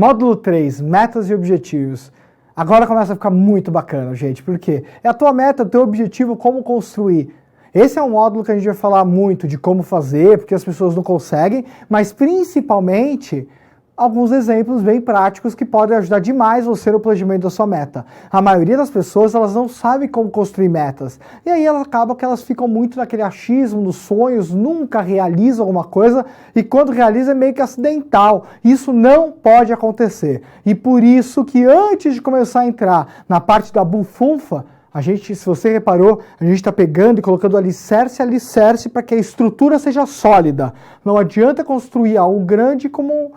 Módulo 3, metas e objetivos. Agora começa a ficar muito bacana, gente, porque é a tua meta, o teu objetivo, como construir. Esse é um módulo que a gente vai falar muito de como fazer, porque as pessoas não conseguem, mas principalmente alguns exemplos bem práticos que podem ajudar demais você no planejamento da sua meta. A maioria das pessoas, elas não sabem como construir metas. E aí acaba que elas ficam muito naquele achismo, nos sonhos, nunca realizam alguma coisa, e quando realiza é meio que acidental. Isso não pode acontecer. E por isso que antes de começar a entrar na parte da bufunfa, a gente, se você reparou, a gente está pegando e colocando alicerce para que a estrutura seja sólida. Não adianta construir algo grande com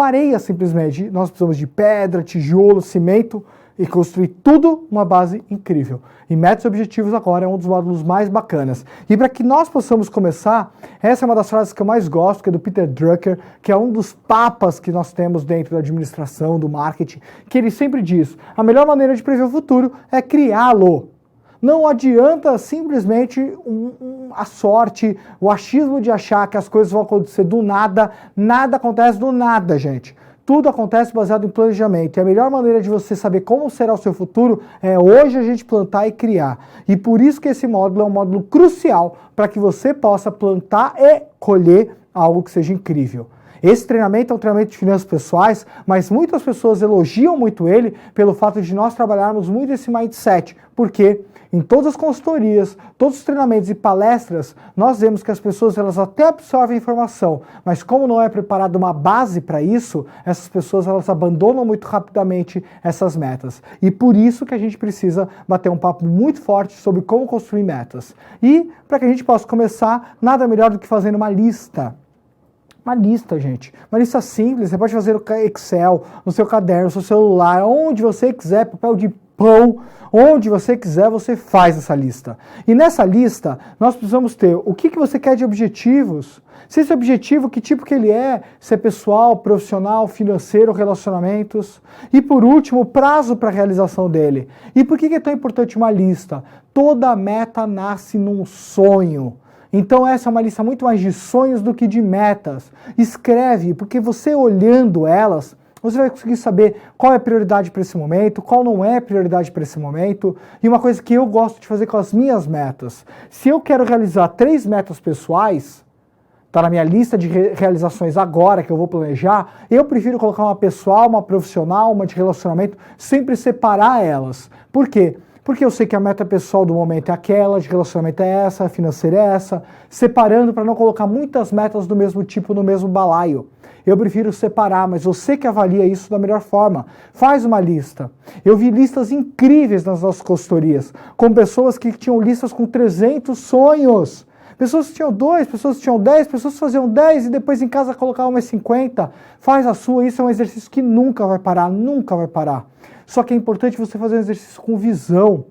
areia, simplesmente. Nós precisamos de pedra, tijolo, cimento e construir tudo uma base incrível. E metas e objetivos agora é um dos módulos mais bacanas. E para que nós possamos começar, essa é uma das frases que eu mais gosto, que é do Peter Drucker, que é um dos papas que nós temos dentro da administração, do marketing, que ele sempre diz, a melhor maneira de prever o futuro é criá-lo. Não adianta simplesmente a sorte, o achismo de achar que as coisas vão acontecer do nada. Nada acontece do nada, gente. Tudo acontece baseado em planejamento. E a melhor maneira de você saber como será o seu futuro é hoje a gente plantar e criar. E por isso que esse módulo é um módulo crucial para que você possa plantar e colher algo que seja incrível. Esse treinamento é um treinamento de finanças pessoais, mas muitas pessoas elogiam muito ele pelo fato de nós trabalharmos muito esse mindset. Porque em todas as consultorias, todos os treinamentos e palestras, nós vemos que as pessoas elas até absorvem informação, mas como não é preparada uma base para isso, essas pessoas elas abandonam muito rapidamente essas metas. E por isso que a gente precisa bater um papo muito forte sobre como construir metas. E para que a gente possa começar, nada melhor do que fazendo uma lista. Uma lista, gente. Uma lista simples. Você pode fazer no Excel, no seu caderno, no seu celular, onde você quiser, papel de pão, onde você quiser, você faz essa lista. E nessa lista, nós precisamos ter o que você quer de objetivos. Se esse objetivo, que tipo que ele é, se é pessoal, profissional, financeiro, relacionamentos. E por último, o prazo para a realização dele. E por que é tão importante uma lista? Toda meta nasce num sonho. Então essa é uma lista muito mais de sonhos do que de metas. Escreve, porque você olhando elas, você vai conseguir saber qual é a prioridade para esse momento, qual não é prioridade para esse momento. E uma coisa que eu gosto de fazer com as minhas metas. Se eu quero realizar 3 metas pessoais, está na minha lista de realizações agora que eu vou planejar, eu prefiro colocar uma pessoal, uma profissional, uma de relacionamento, sempre separar elas. Por quê? Porque eu sei que a meta pessoal do momento é aquela, de relacionamento é essa, a financeira é essa, separando para não colocar muitas metas do mesmo tipo no mesmo balaio. Eu prefiro separar, mas você que avalia isso da melhor forma. Faz uma lista. Eu vi listas incríveis nas nossas consultorias, com pessoas que tinham listas com 300 sonhos. Pessoas que tinham 2, pessoas que tinham 10, pessoas que faziam 10 e depois em casa colocavam mais 50. Faz a sua, isso é um exercício que nunca vai parar, nunca vai parar. Só que é importante você fazer um exercício com visão.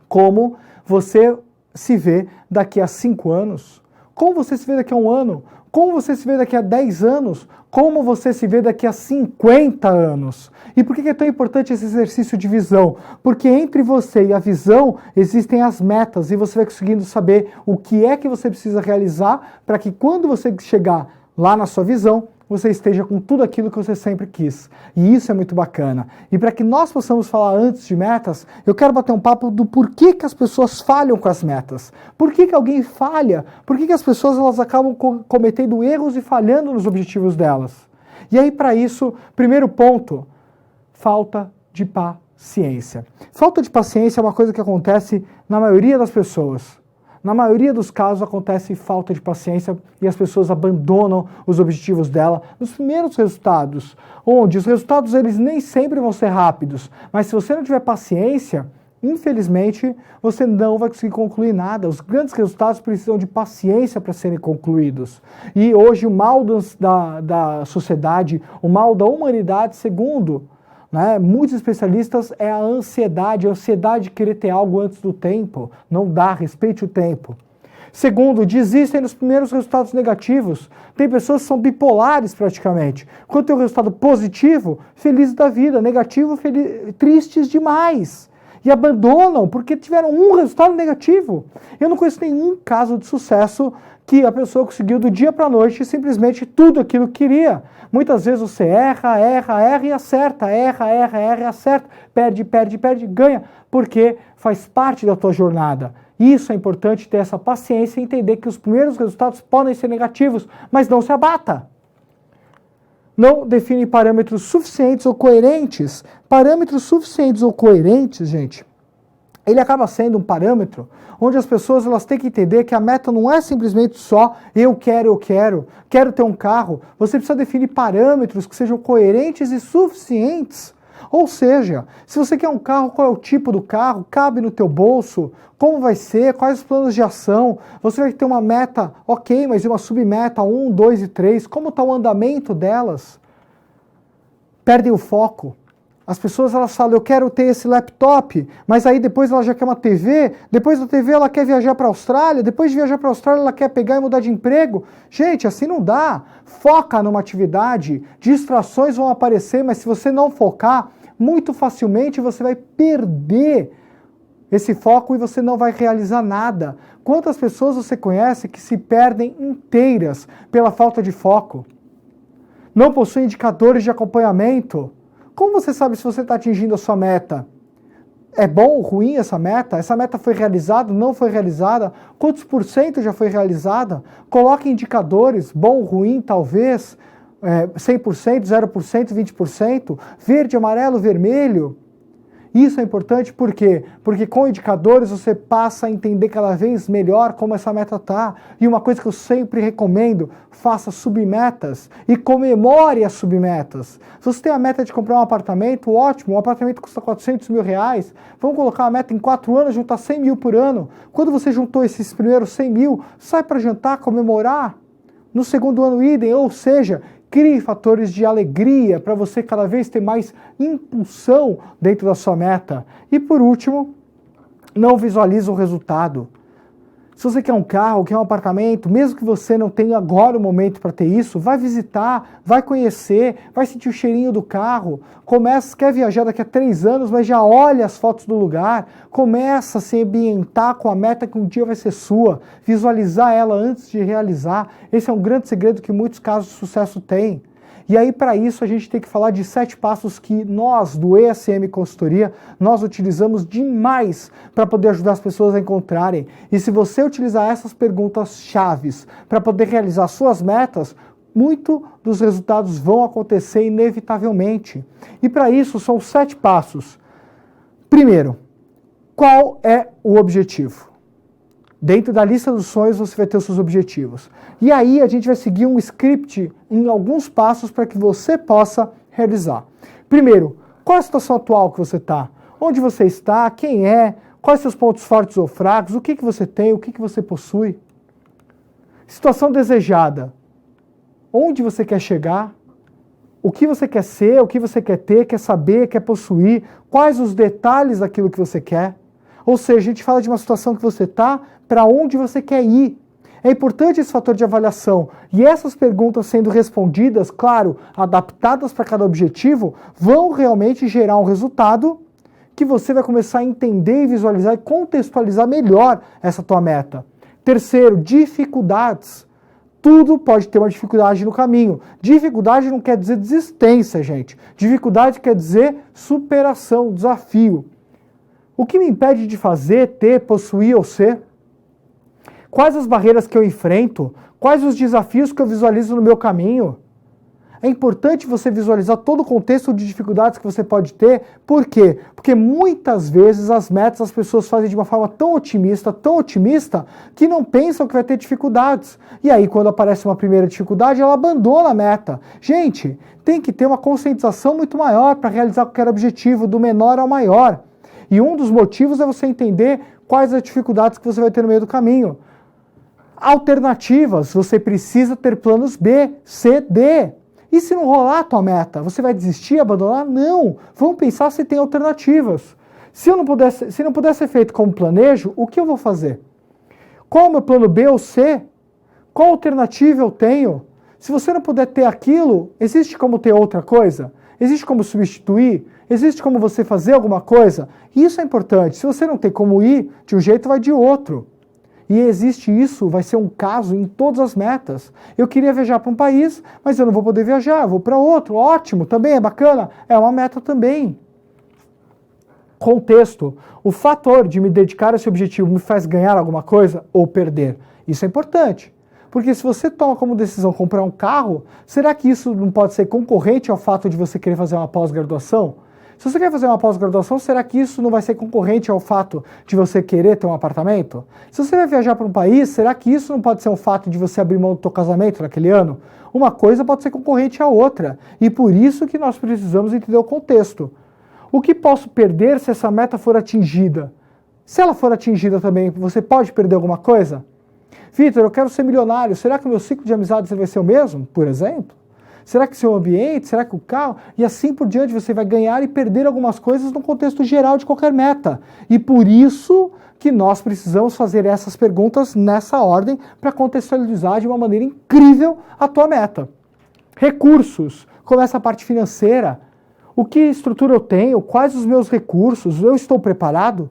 Como você se vê daqui a 5 anos? Como você se vê daqui a 1 ano? Como você se vê daqui a 10 anos? Como você se vê daqui a 50 anos? E por que é tão importante esse exercício de visão? Porque entre você e a visão existem as metas e você vai conseguindo saber o que é que você precisa realizar para que quando você chegar lá na sua visão, você esteja com tudo aquilo que você sempre quis. E isso é muito bacana. E para que nós possamos falar antes de metas, eu quero bater um papo do porquê que as pessoas falham com as metas. Por que alguém falha? Por que as pessoas elas acabam cometendo erros e falhando nos objetivos delas? E aí, para isso, primeiro ponto, falta de paciência. Falta de paciência é uma coisa que acontece na maioria das pessoas. Na maioria dos casos acontece falta de paciência e as pessoas abandonam os objetivos dela nos primeiros resultados, onde os resultados eles nem sempre vão ser rápidos, mas se você não tiver paciência, infelizmente você não vai conseguir concluir nada. Os grandes resultados precisam de paciência para serem concluídos. E hoje o mal da sociedade, o mal da humanidade, segundo muitos especialistas, é a ansiedade de querer ter algo antes do tempo. Não dá, respeite o tempo. Segundo, desistem dos primeiros resultados negativos. Tem pessoas que são bipolares praticamente. Quando tem um resultado positivo, felizes da vida. Negativo, tristes demais. e abandonam porque tiveram um resultado negativo. Eu não conheço nenhum caso de sucesso que a pessoa conseguiu do dia para a noite simplesmente tudo aquilo que queria. Muitas vezes você erra e acerta, erra e acerta, perde, ganha, porque faz parte da tua jornada. Isso é importante, ter essa paciência e entender que os primeiros resultados podem ser negativos, mas não se abata. Não define parâmetros suficientes ou coerentes. Parâmetros suficientes ou coerentes, gente, ele acaba sendo um parâmetro onde as pessoas elas têm que entender que a meta não é simplesmente só eu quero ter um carro. Você precisa definir parâmetros que sejam coerentes e suficientes. Ou seja, se você quer um carro, qual é o tipo do carro? Cabe no teu bolso? Como vai ser? Quais os planos de ação? Você vai ter uma meta, ok, mas uma submeta 1, 2 e 3. Como está o andamento delas? Perdem o foco. As pessoas elas falam, eu quero ter esse laptop, mas aí depois ela já quer uma TV, depois da TV ela quer viajar para a Austrália, depois de viajar para a Austrália ela quer pegar e mudar de emprego. Gente, assim não dá. Foca numa atividade, distrações vão aparecer, mas se você não focar, muito facilmente você vai perder esse foco e você não vai realizar nada. Quantas pessoas você conhece que se perdem inteiras pela falta de foco? Não possuem indicadores de acompanhamento. Como você sabe se você está atingindo a sua meta? É bom ou ruim essa meta? Essa meta foi realizada, não foi realizada? Quantos por cento já foi realizada? Coloque indicadores, bom, ruim, talvez, 100%, 0%, 20%, verde, amarelo, vermelho. Isso é importante por quê? Porque com indicadores você passa a entender cada vez melhor como essa meta está. E uma coisa que eu sempre recomendo, faça submetas e comemore as submetas. Se você tem a meta de comprar um apartamento, ótimo, um apartamento custa 400 mil reais, vamos colocar a meta em 4 anos, juntar 100 mil por ano. Quando você juntou esses primeiros 100 mil, sai para jantar, comemorar. No segundo ano, idem, ou seja, crie fatores de alegria para você cada vez ter mais impulsão dentro da sua meta. E por último, não visualize o resultado. Se você quer um carro, quer um apartamento, mesmo que você não tenha agora o momento para ter isso, vai visitar, vai conhecer, vai sentir o cheirinho do carro. Quer viajar daqui a 3 anos, mas já olha as fotos do lugar. Começa a se ambientar com a meta que um dia vai ser sua. Visualizar ela antes de realizar. Esse é um grande segredo que muitos casos de sucesso têm. E aí, para isso, a gente tem que falar de 7 passos que nós, do ESM Consultoria, nós utilizamos demais para poder ajudar as pessoas a encontrarem. E se você utilizar essas perguntas chaves para poder realizar suas metas, muito dos resultados vão acontecer inevitavelmente. E para isso, são 7 passos. Primeiro, qual é o objetivo? Dentro da lista dos sonhos você vai ter os seus objetivos. E aí a gente vai seguir um script em alguns passos para que você possa realizar. Primeiro, qual é a situação atual que você está? Onde você está? Quem é? Quais seus pontos fortes ou fracos? O que você tem? O que você possui? Situação desejada. Onde você quer chegar? O que você quer ser? O que você quer ter? Quer saber? Quer possuir? Quais os detalhes daquilo que você quer? Ou seja, a gente fala de uma situação que você está, para onde você quer ir. É importante esse fator de avaliação. E essas perguntas sendo respondidas, claro, adaptadas para cada objetivo, vão realmente gerar um resultado que você vai começar a entender e visualizar e contextualizar melhor essa tua meta. Terceiro, dificuldades. Tudo pode ter uma dificuldade no caminho. Dificuldade não quer dizer desistência, gente. Dificuldade quer dizer superação, desafio. O que me impede de fazer, ter, possuir ou ser? Quais as barreiras que eu enfrento? Quais os desafios que eu visualizo no meu caminho? É importante você visualizar todo o contexto de dificuldades que você pode ter. Por quê? Porque muitas vezes as metas as pessoas fazem de uma forma tão otimista, que não pensam que vai ter dificuldades. E aí, quando aparece uma primeira dificuldade, ela abandona a meta. Gente, tem que ter uma conscientização muito maior para realizar qualquer objetivo, do menor ao maior. E um dos motivos é você entender quais as dificuldades que você vai ter no meio do caminho. Alternativas, você precisa ter planos B, C, D. E se não rolar a tua meta, você vai desistir, abandonar? Não. Vamos pensar se tem alternativas. Se não puder ser feito como planejo, o que eu vou fazer? Qual é o meu plano B ou C? Qual alternativa eu tenho? Se você não puder ter aquilo, existe como ter outra coisa? Existe como substituir? Existe como você fazer alguma coisa? Isso é importante. Se você não tem como ir de um jeito, vai de outro. E existe isso, vai ser um caso em todas as metas. Eu queria viajar para um país, mas eu não vou poder viajar, eu vou para outro. Ótimo, também é bacana, é uma meta também. Contexto. O fator de me dedicar a esse objetivo me faz ganhar alguma coisa ou perder. Isso é importante. Porque se você toma como decisão comprar um carro, será que isso não pode ser concorrente ao fato de você querer fazer uma pós-graduação? Se você quer fazer uma pós-graduação, será que isso não vai ser concorrente ao fato de você querer ter um apartamento? Se você vai viajar para um país, será que isso não pode ser um fato de você abrir mão do seu casamento naquele ano? Uma coisa pode ser concorrente à outra. E por isso que nós precisamos entender o contexto. O que posso perder se essa meta for atingida? Se ela for atingida também, você pode perder alguma coisa? Vitor, eu quero ser milionário. Será que o meu ciclo de amizades vai ser o mesmo, por exemplo? Será que seu ambiente? Será que o carro? E assim por diante, você vai ganhar e perder algumas coisas no contexto geral de qualquer meta. E por isso que nós precisamos fazer essas perguntas nessa ordem para contextualizar de uma maneira incrível a tua meta. Recursos. Começa a parte financeira. O que estrutura eu tenho? Quais os meus recursos? Eu estou preparado?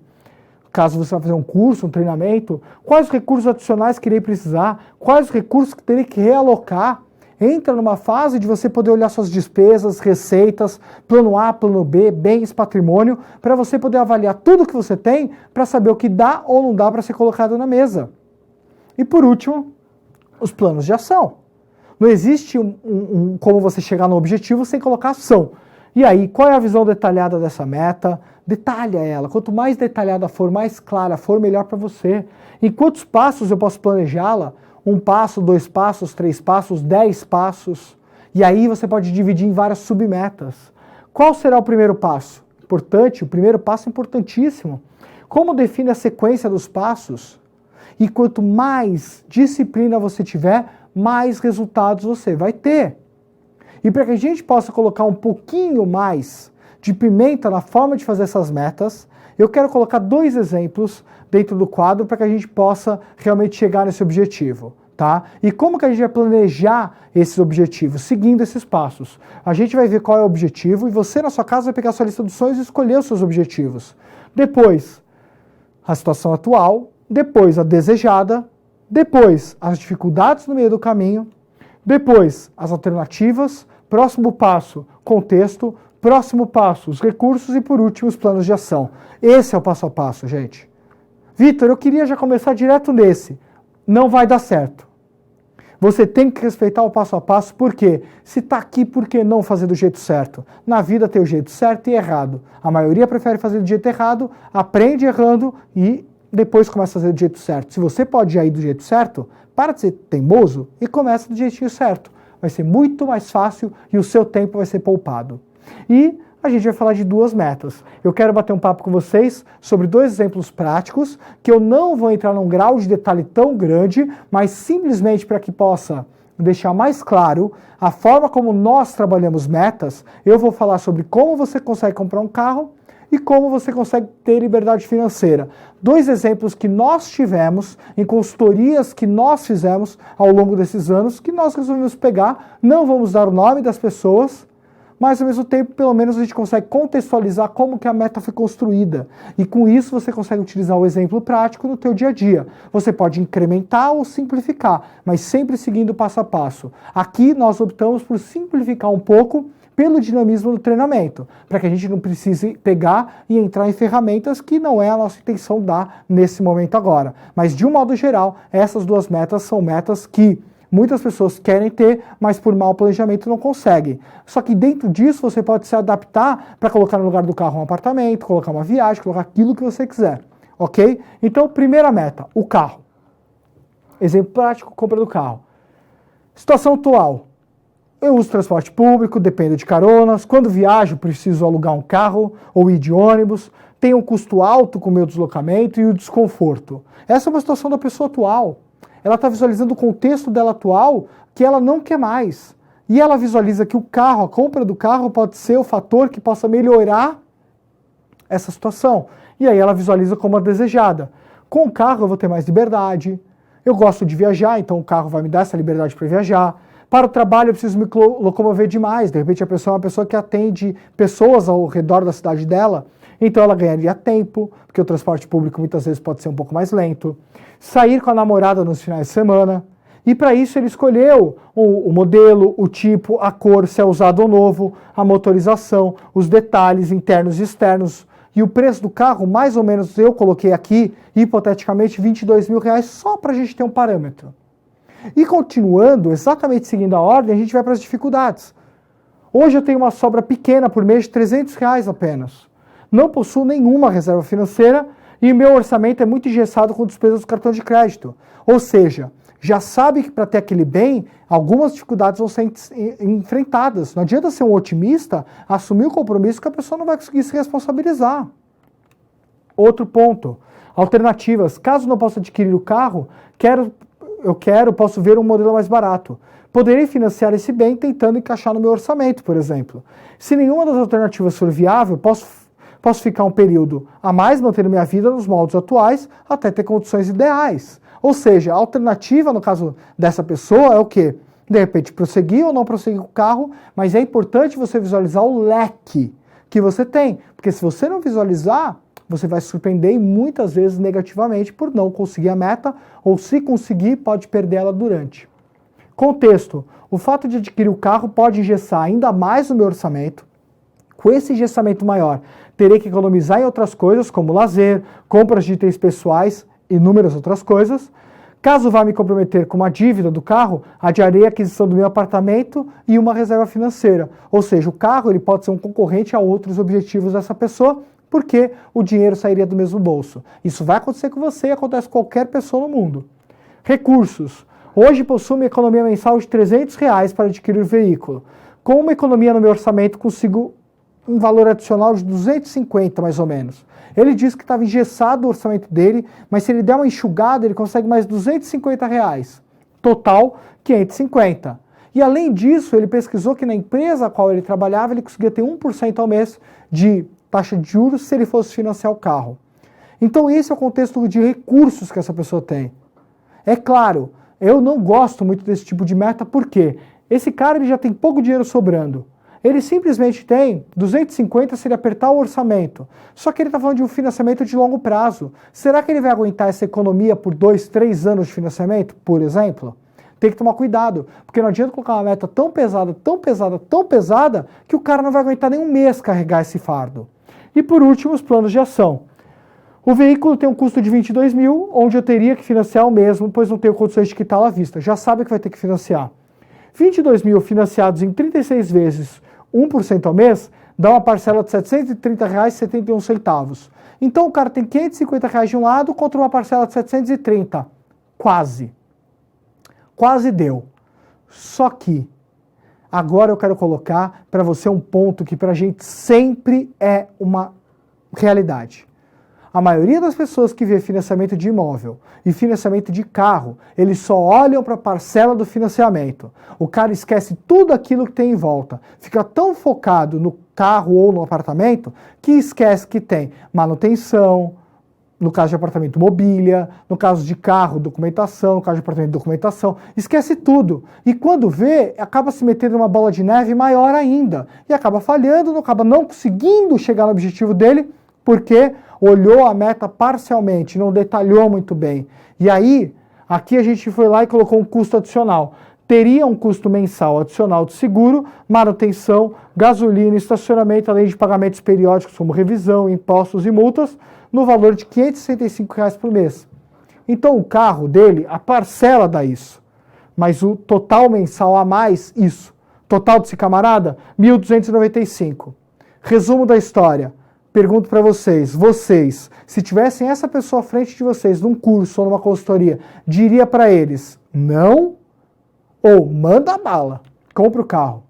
Caso você vá fazer um curso, um treinamento, quais os recursos adicionais que irei precisar? Quais os recursos que terei que realocar? Entra numa fase de você poder olhar suas despesas, receitas, plano A, plano B, bens, patrimônio, para você poder avaliar tudo que você tem para saber o que dá ou não dá para ser colocado na mesa. E por último, os planos de ação. Não existe como você chegar no objetivo sem colocar ação. E aí, qual é a visão detalhada dessa meta? Detalha ela. Quanto mais detalhada for, mais clara for, melhor para você. Em quantos passos eu posso planejá-la? 1 passo, 2 passos, 3 passos, 10 passos. E aí você pode dividir em várias submetas. Qual será o primeiro passo? Importante, o primeiro passo é importantíssimo. Como define a sequência dos passos? E quanto mais disciplina você tiver, mais resultados você vai ter. E para que a gente possa colocar um pouquinho mais de pimenta na forma de fazer essas metas, eu quero colocar 2 exemplos dentro do quadro para que a gente possa realmente chegar nesse objetivo, tá? E como que a gente vai planejar esses objetivos? Seguindo esses passos. A gente vai ver qual é o objetivo e você na sua casa vai pegar a sua lista dos sonhos e escolher os seus objetivos. Depois, a situação atual, depois a desejada, depois as dificuldades no meio do caminho, depois as alternativas, próximo passo, contexto, próximo passo, os recursos e por último os planos de ação. Esse é o passo a passo, gente. Vitor, eu queria já começar direto nesse. Não vai dar certo. Você tem que respeitar o passo a passo, porque se está aqui, por que não fazer do jeito certo? Na vida tem o jeito certo e errado. A maioria prefere fazer do jeito errado, aprende errando e depois começa a fazer do jeito certo. Se você pode ir do jeito certo, para de ser teimoso e começa do jeitinho certo. Vai ser muito mais fácil e o seu tempo vai ser poupado. E a gente vai falar de 2 metas. Eu quero bater um papo com vocês sobre 2 exemplos práticos, que eu não vou entrar num grau de detalhe tão grande, mas simplesmente para que possa deixar mais claro a forma como nós trabalhamos metas, eu vou falar sobre como você consegue comprar um carro e como você consegue ter liberdade financeira. 2 exemplos que nós tivemos em consultorias que nós fizemos ao longo desses anos, que nós resolvemos pegar, não vamos dar o nome das pessoas, mas ao mesmo tempo, pelo menos a gente consegue contextualizar como que a meta foi construída. E com isso você consegue utilizar o exemplo prático no teu dia a dia. Você pode incrementar ou simplificar, mas sempre seguindo o passo a passo. Aqui nós optamos por simplificar um pouco pelo dinamismo do treinamento, para que a gente não precise pegar e entrar em ferramentas que não é a nossa intenção dar nesse momento agora. Mas de um modo geral, essas 2 metas são metas que muitas pessoas querem ter, mas por mau planejamento não conseguem. Só que dentro disso você pode se adaptar para colocar no lugar do carro um apartamento, colocar uma viagem, colocar aquilo que você quiser, ok? Então, primeira meta, o carro. Exemplo prático, compra do carro. Situação atual. Eu uso transporte público, dependo de caronas. Quando viajo, preciso alugar um carro ou ir de ônibus. Tem um custo alto com o meu deslocamento e o desconforto. Essa é uma situação da pessoa atual. Ela está visualizando o contexto dela atual que ela não quer mais. E ela visualiza que o carro, a compra do carro pode ser o fator que possa melhorar essa situação. E aí ela visualiza como a desejada. Com o carro eu vou ter mais liberdade. Eu gosto de viajar, então o carro vai me dar essa liberdade para viajar. Para o trabalho eu preciso me locomover demais. De repente a pessoa é uma pessoa que atende pessoas ao redor da cidade dela, então ela ganharia tempo, porque o transporte público muitas vezes pode ser um pouco mais lento. Sair com a namorada nos finais de semana. E para isso ele escolheu o modelo, o tipo, a cor, se é usado ou novo, a motorização, os detalhes internos e externos. E o preço do carro, mais ou menos, eu coloquei aqui, hipoteticamente, R$22 mil, só para a gente ter um parâmetro. E continuando, exatamente seguindo a ordem, a gente vai para as dificuldades. Hoje eu tenho uma sobra pequena por mês de R$300 apenas. Não possuo nenhuma reserva financeira e meu orçamento é muito engessado com despesas do cartão de crédito. Ou seja, já sabe que para ter aquele bem, algumas dificuldades vão ser enfrentadas. Não adianta ser um otimista, assumir o compromisso que a pessoa não vai conseguir se responsabilizar. Outro ponto, alternativas. Caso não possa adquirir o carro, posso ver um modelo mais barato. Poderei financiar esse bem tentando encaixar no meu orçamento, por exemplo. Se nenhuma das alternativas for viável, posso ficar um período a mais mantendo minha vida nos moldes atuais até ter condições ideais. Ou seja, a alternativa, no caso dessa pessoa, é o quê? De repente, prosseguir ou não prosseguir com o carro, mas é importante você visualizar o leque que você tem. Porque se você não visualizar, você vai se surpreender e muitas vezes negativamente por não conseguir a meta, ou se conseguir, pode perder ela durante. Contexto. O fato de adquirir o carro pode engessar ainda mais o meu orçamento. Com esse engessamento maior, terei que economizar em outras coisas, como lazer, compras de itens pessoais, inúmeras outras coisas. Caso vá me comprometer com uma dívida do carro, adiarei a aquisição do meu apartamento e uma reserva financeira. Ou seja, o carro ele pode ser um concorrente a outros objetivos dessa pessoa, porque o dinheiro sairia do mesmo bolso. Isso vai acontecer com você e acontece com qualquer pessoa no mundo. Recursos. Hoje possuo uma economia mensal de R$300 para adquirir o veículo. Com uma economia no meu orçamento, consigo um valor adicional de 250 mais ou menos. Ele disse que estava engessado o orçamento dele, mas se ele der uma enxugada, ele consegue mais R$250. Total, 550. E além disso, ele pesquisou que na empresa a qual ele trabalhava, ele conseguia ter 1% ao mês de taxa de juros se ele fosse financiar o carro. Então esse é o contexto de recursos que essa pessoa tem. É claro, eu não gosto muito desse tipo de meta, porque esse cara ele já tem pouco dinheiro sobrando. Ele simplesmente tem 250 se ele apertar o orçamento. Só que ele está falando de um financiamento de longo prazo. Será que ele vai aguentar essa economia por 2, 3 anos de financiamento, por exemplo? Tem que tomar cuidado, porque não adianta colocar uma meta tão pesada, tão pesada, tão pesada, que o cara não vai aguentar nem um mês carregar esse fardo. E por último, os planos de ação. O veículo tem um custo de 22 mil, onde eu teria que financiar o mesmo, pois não tenho condições de quitá-lo à vista. Já sabe que vai ter que financiar. 22 mil financiados em 36 vezes, 1% ao mês, dá uma parcela de R$ 730,71. Então o cara tem R$ 550 de um lado contra uma parcela de 730. Quase. Quase deu. Só que agora eu quero colocar para você um ponto que para a gente sempre é uma realidade. A maioria das pessoas que vê financiamento de imóvel e financiamento de carro, eles só olham para a parcela do financiamento. O cara esquece tudo aquilo que tem em volta. Fica tão focado no carro ou no apartamento que esquece que tem manutenção, no caso de apartamento, mobília, no caso de carro, documentação, no caso de apartamento, documentação. Esquece tudo. E quando vê, acaba se metendo numa bola de neve maior ainda. E acaba falhando, acaba não conseguindo chegar no objetivo dele, porque olhou a meta parcialmente, não detalhou muito bem. E aí, aqui a gente foi lá e colocou um custo adicional. Teria um custo mensal adicional de seguro, manutenção, gasolina, estacionamento, além de pagamentos periódicos como revisão, impostos e multas, no valor de R$ 565 por mês. Então o carro dele, a parcela dá isso. Mas o total mensal a mais, isso. Total desse camarada, R$ 1.295. Resumo da história. Pergunto para vocês, se tivessem essa pessoa à frente de vocês num curso ou numa consultoria, diria para eles, não ou manda bala, compra o carro.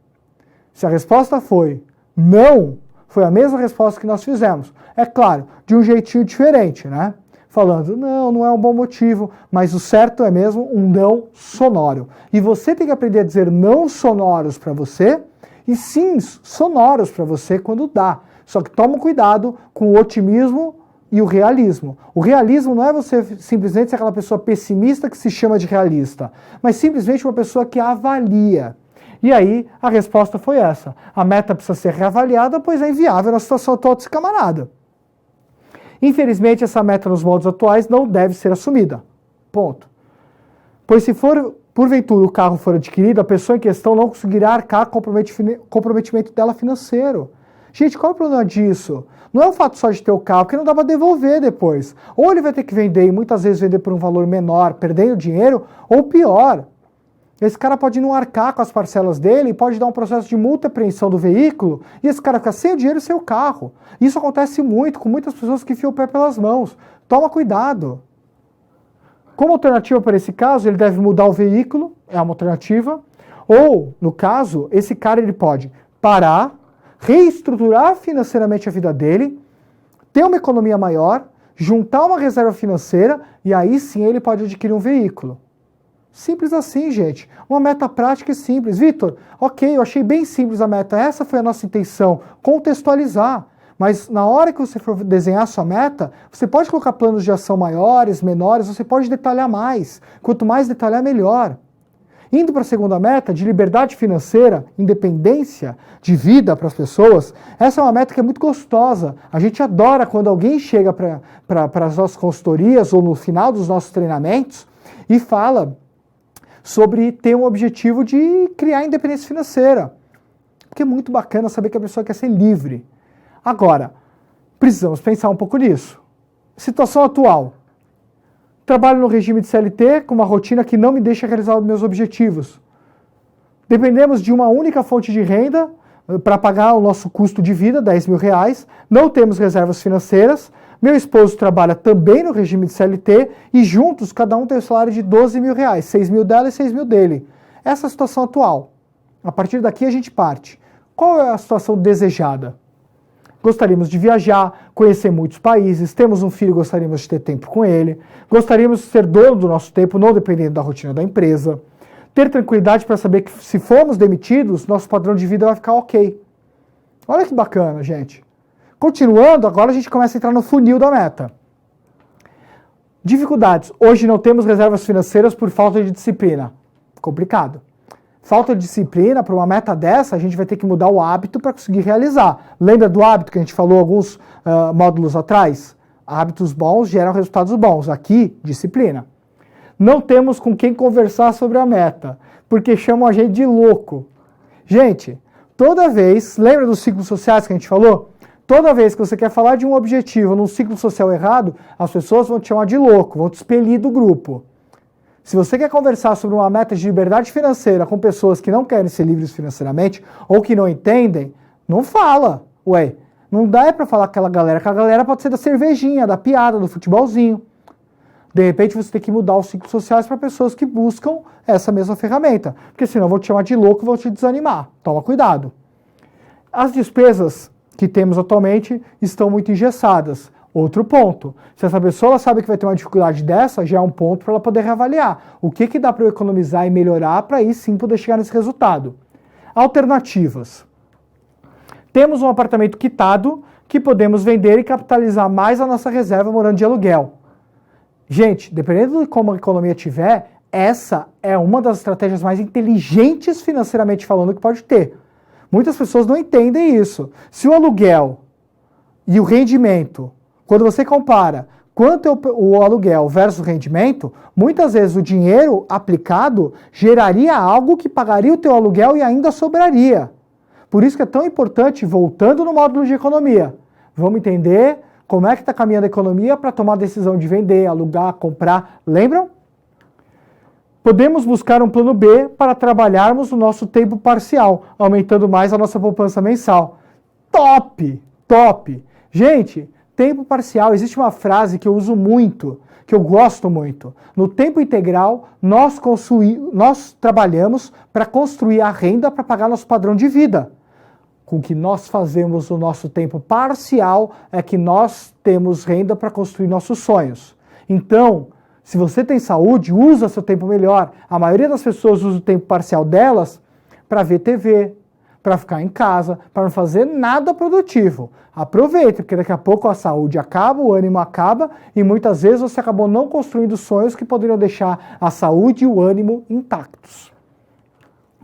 Se a resposta foi não, foi a mesma resposta que nós fizemos. É claro, de um jeitinho diferente, né? Falando, não é um bom motivo, mas o certo é mesmo um não sonoro. E você tem que aprender a dizer não sonoros para você e sim sonoros para você quando dá. Só que toma cuidado com o otimismo e o realismo. O realismo não é você simplesmente ser aquela pessoa pessimista que se chama de realista, mas simplesmente uma pessoa que avalia. E aí a resposta foi essa. A meta precisa ser reavaliada, pois é inviável na situação atual desse camarada. Infelizmente, essa meta nos moldes atuais não deve ser assumida. Ponto. Pois se for, porventura, o carro for adquirido, a pessoa em questão não conseguirá arcar com o comprometimento dela financeiro. Gente, qual é o problema disso? Não é o fato só de ter o carro, porque não dá para devolver depois. Ou ele vai ter que vender, e muitas vezes vender por um valor menor, perdendo dinheiro, ou pior, esse cara pode não arcar com as parcelas dele, pode dar um processo de multa e apreensão do veículo, e esse cara fica sem o dinheiro e sem o carro. Isso acontece muito, com muitas pessoas que enfiam o pé pelas mãos. Toma cuidado. Como alternativa para esse caso, ele deve mudar o veículo, é uma alternativa, ou, no caso, esse cara ele pode parar, reestruturar financeiramente a vida dele, ter uma economia maior, juntar uma reserva financeira, e aí sim ele pode adquirir um veículo. Simples assim, gente. Uma meta prática e simples. Vitor, ok, eu achei bem simples a meta. Essa foi a nossa intenção, contextualizar. Mas na hora que você for desenhar a sua meta, você pode colocar planos de ação maiores, menores, você pode detalhar mais. Quanto mais detalhar, melhor. Indo para a segunda meta, de liberdade financeira, independência de vida para as pessoas, essa é uma meta que é muito gostosa. A gente adora quando alguém chega para as nossas consultorias ou no final dos nossos treinamentos e fala sobre ter um objetivo de criar independência financeira. Porque é muito bacana saber que a pessoa quer ser livre. Agora, precisamos pensar um pouco nisso. Situação atual. Trabalho no regime de CLT com uma rotina que não me deixa realizar os meus objetivos. Dependemos de uma única fonte de renda para pagar o nosso custo de vida, R$10.000. Não temos reservas financeiras. Meu esposo trabalha também no regime de CLT e juntos cada um tem o salário de R$12.000, R$6.000 dela e R$6.000 dele. Essa é a situação atual. A partir daqui a gente parte. Qual é a situação desejada? Gostaríamos de viajar, conhecer muitos países, temos um filho, gostaríamos de ter tempo com ele, gostaríamos de ser dono do nosso tempo, não dependendo da rotina da empresa, ter tranquilidade para saber que se formos demitidos, nosso padrão de vida vai ficar ok. Olha que bacana, gente. Continuando, agora a gente começa a entrar no funil da meta. Dificuldades. Hoje não temos reservas financeiras por falta de disciplina. Complicado. Falta de disciplina, para uma meta dessa, a gente vai ter que mudar o hábito para conseguir realizar. Lembra do hábito que a gente falou alguns módulos atrás? Hábitos bons geram resultados bons. Aqui, disciplina. Não temos com quem conversar sobre a meta, porque chamam a gente de louco. Gente, toda vez, lembra dos ciclos sociais que a gente falou? Toda vez que você quer falar de um objetivo num ciclo social errado, as pessoas vão te chamar de louco, vão te expelir do grupo. Se você quer conversar sobre uma meta de liberdade financeira com pessoas que não querem ser livres financeiramente ou que não entendem, não fala. Ué, não dá para falar com aquela galera, que a galera pode ser da cervejinha, da piada, do futebolzinho. De repente você tem que mudar os ciclos sociais para pessoas que buscam essa mesma ferramenta, porque senão vão te chamar de louco e vão te desanimar. Toma cuidado. As despesas que temos atualmente estão muito engessadas. Outro ponto, se essa pessoa sabe que vai ter uma dificuldade dessa, já é um ponto para ela poder reavaliar. O que dá para eu economizar e melhorar para aí sim poder chegar nesse resultado. Alternativas. Temos um apartamento quitado que podemos vender e capitalizar mais a nossa reserva morando de aluguel. Gente, dependendo de como a economia tiver, essa é uma das estratégias mais inteligentes financeiramente falando que pode ter. Muitas pessoas não entendem isso. Se o aluguel e o rendimento, quando você compara quanto é o aluguel versus o rendimento, muitas vezes o dinheiro aplicado geraria algo que pagaria o teu aluguel e ainda sobraria. Por isso que é tão importante, voltando no módulo de economia, vamos entender como é que está caminhando a economia para tomar a decisão de vender, alugar, comprar. Lembram? Podemos buscar um plano B para trabalharmos o nosso tempo parcial, aumentando mais a nossa poupança mensal. Top! Top! Gente, tempo parcial, existe uma frase que eu uso muito, que eu gosto muito. No tempo integral, nós trabalhamos para construir a renda para pagar nosso padrão de vida. Com o que nós fazemos no nosso tempo parcial é que nós temos renda para construir nossos sonhos. Então, se você tem saúde, usa seu tempo melhor. A maioria das pessoas usa o tempo parcial delas para ver TV, para ficar em casa, para não fazer nada produtivo. Aproveite, porque daqui a pouco a saúde acaba, o ânimo acaba e muitas vezes você acabou não construindo sonhos que poderiam deixar a saúde e o ânimo intactos.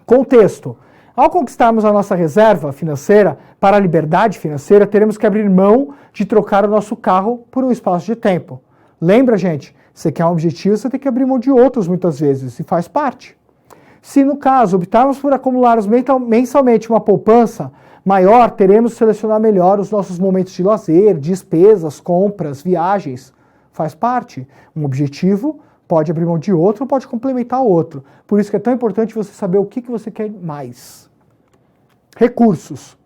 Contexto. Ao conquistarmos a nossa reserva financeira para a liberdade financeira, teremos que abrir mão de trocar o nosso carro por um espaço de tempo. Lembra, gente? Você quer um objetivo, você tem que abrir mão de outros muitas vezes, e faz parte. Se, no caso, optarmos por acumularmos mensalmente uma poupança maior, teremos que selecionar melhor os nossos momentos de lazer, despesas, compras, viagens. Faz parte. Um objetivo pode abrir mão de outro, pode complementar o outro. Por isso que é tão importante você saber o que você quer mais. Recursos.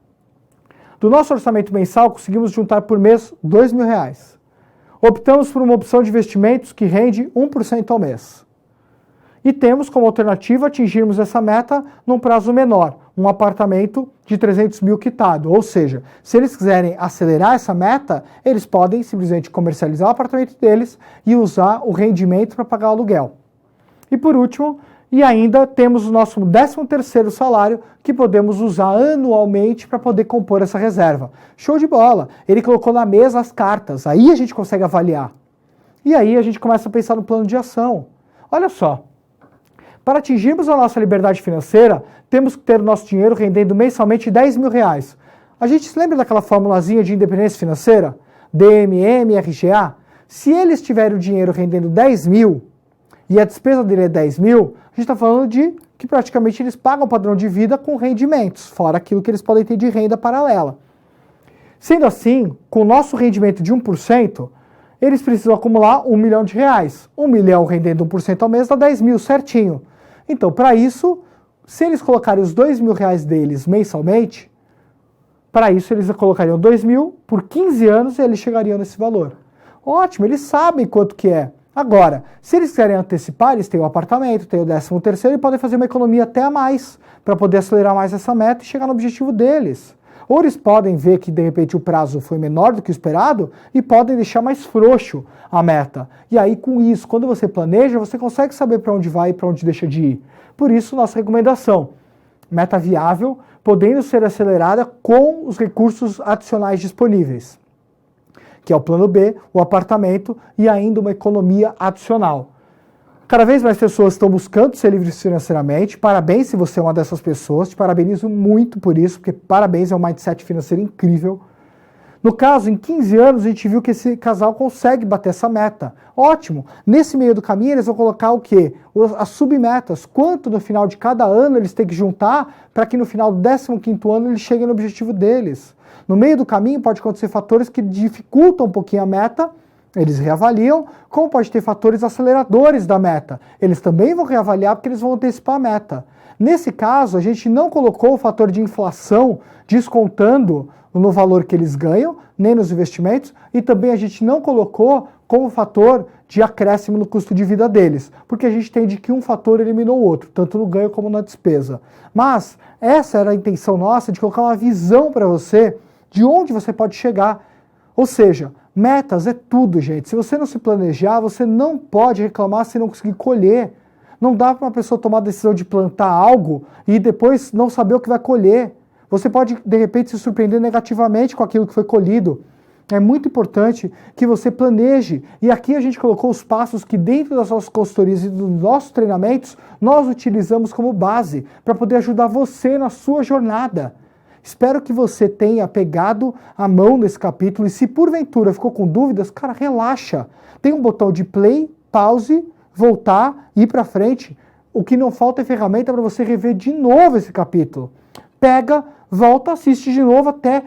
Do nosso orçamento mensal, conseguimos juntar por mês R$2.000. Optamos por uma opção de investimentos que rende 1% ao mês. E temos como alternativa atingirmos essa meta num prazo menor, um apartamento de 300 mil quitado. Ou seja, se eles quiserem acelerar essa meta, eles podem simplesmente comercializar o apartamento deles e usar o rendimento para pagar o aluguel. E por último, e ainda temos o nosso 13º salário que podemos usar anualmente para poder compor essa reserva. Show de bola! Ele colocou na mesa as cartas, aí a gente consegue avaliar. E aí a gente começa a pensar no plano de ação. Olha só. Para atingirmos a nossa liberdade financeira, temos que ter o nosso dinheiro rendendo mensalmente R$10.000. A gente se lembra daquela formulazinha de independência financeira? DMM, RGA? Se eles tiverem o dinheiro rendendo 10 mil e a despesa dele é 10 mil, a gente está falando de que praticamente eles pagam o padrão de vida com rendimentos, fora aquilo que eles podem ter de renda paralela. Sendo assim, com o nosso rendimento de 1%, eles precisam acumular R$1 milhão. R$1 milhão rendendo 1% ao mês dá 10 mil certinho. Então, para isso, se eles colocarem os R$2.000 deles mensalmente, para isso eles colocariam 2 mil por 15 anos e eles chegariam nesse valor. Ótimo, eles sabem quanto que é. Agora, se eles querem antecipar, eles têm o apartamento, têm o 13º e podem fazer uma economia até a mais, para poder acelerar mais essa meta e chegar no objetivo deles. Ou eles podem ver que, de repente, o prazo foi menor do que o esperado e podem deixar mais frouxo a meta. E aí, com isso, quando você planeja, você consegue saber para onde vai e para onde deixa de ir. Por isso, nossa recomendação, meta viável, podendo ser acelerada com os recursos adicionais disponíveis, que é o plano B, o apartamento e ainda uma economia adicional. Cada vez mais pessoas estão buscando ser livres financeiramente. Parabéns se você é uma dessas pessoas. Te parabenizo muito por isso, porque parabéns, é um mindset financeiro incrível. No caso, em 15 anos, a gente viu que esse casal consegue bater essa meta. Ótimo! Nesse meio do caminho, eles vão colocar o quê? As submetas. Quanto no final de cada ano eles têm que juntar para que no final do 15º ano eles cheguem no objetivo deles. No meio do caminho pode acontecer fatores que dificultam um pouquinho a meta, eles reavaliam, como pode ter fatores aceleradores da meta. Eles também vão reavaliar porque eles vão antecipar a meta. Nesse caso, a gente não colocou o fator de inflação descontando no valor que eles ganham, nem nos investimentos, e também a gente não colocou como fator de acréscimo no custo de vida deles, porque a gente entende que um fator eliminou o outro, tanto no ganho como na despesa. Mas essa era a intenção nossa, de colocar uma visão para você de onde você pode chegar. Ou seja, metas é tudo, gente. Se você não se planejar, você não pode reclamar se não conseguir colher. Não dá para uma pessoa tomar a decisão de plantar algo e depois não saber o que vai colher. Você pode, de repente, se surpreender negativamente com aquilo que foi colhido. É muito importante que você planeje. E aqui a gente colocou os passos que dentro das nossas consultorias e dos nossos treinamentos, nós utilizamos como base para poder ajudar você na sua jornada. Espero que você tenha pegado a mão nesse capítulo e se porventura ficou com dúvidas, cara, relaxa. Tem um botão de play, pause, voltar, ir para frente. O que não falta é ferramenta para você rever de novo esse capítulo. Pega, volta, assiste de novo até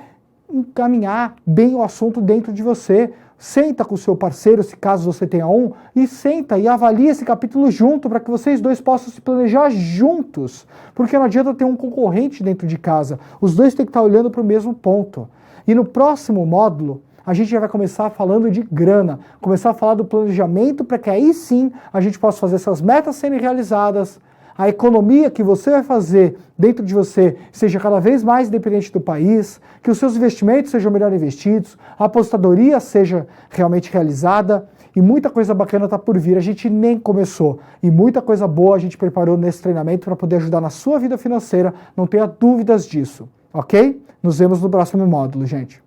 encaminhar bem o assunto dentro de você. Senta com o seu parceiro, se caso você tenha um, e senta e avalia esse capítulo junto para que vocês dois possam se planejar juntos. Porque não adianta ter um concorrente dentro de casa. Os dois têm que estar olhando para o mesmo ponto. E no próximo módulo, a gente já vai começar falando de grana, começar a falar do planejamento para que aí sim a gente possa fazer essas metas serem realizadas, a economia que você vai fazer dentro de você seja cada vez mais independente do país, que os seus investimentos sejam melhor investidos, a apostadoria seja realmente realizada e muita coisa bacana está por vir. A gente nem começou e muita coisa boa a gente preparou nesse treinamento para poder ajudar na sua vida financeira, não tenha dúvidas disso, ok? Nos vemos no próximo módulo, gente.